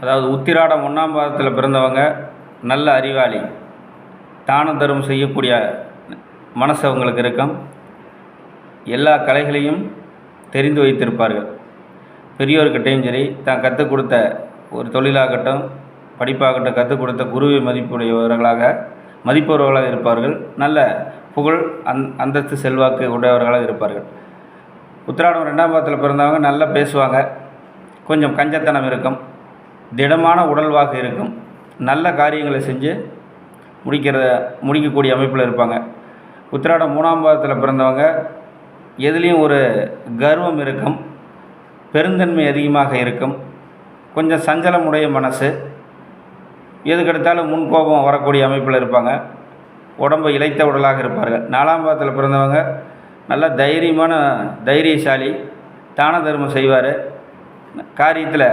அதாவது உத்திராடம் 1ஆம் பாதத்தில் பிறந்தவங்க நல்ல அறிவாளி, தான தர்மம் செய்யக்கூடிய மனசு அவங்களுக்கு இருக்கும். எல்லா கலைகளையும் தெரிந்து வைத்திருப்பார்கள். பெரியோர்கிட்டையும் சரி, தான் கற்றுக் கொடுத்த ஒரு தொழிலாகட்டும் படிப்பாகட்டும் கற்றுக் கொடுத்த குருவை மதிப்பவர்களாக இருப்பார்கள். நல்ல புகழ் அந்தஸ்து செல்வாக்கு உடையவர்களாக இருப்பார்கள். உத்திராடம் 2ஆம் பாதத்தில் பிறந்தவங்க நல்லா பேசுவாங்க. கொஞ்சம் கஞ்சத்தனம் இருக்கும். திடமான உடல்வாக இருக்கும். நல்ல காரியங்களை செஞ்சு முடிக்கக்கூடிய அமைப்பில் இருப்பாங்க. உத்திராடம் 3ஆம் பாதத்தில் பிறந்தவங்க எதுலேயும் ஒரு கர்வம் இருக்கும். பெருந்தன்மை அதிகமாக இருக்கும். கொஞ்சம் சஞ்சலமுடைய மனசு. எதுக்கெடுத்தாலும் முன்கோபம் வரக்கூடிய அமைப்பில் இருப்பாங்க. உடம்பு இளைத்த உடலாக இருப்பார்கள். 4ஆம் பாதத்தில் பிறந்தவங்க நல்ல தைரியசாலி, தான தர்மம் செய்வார். காரியத்தில்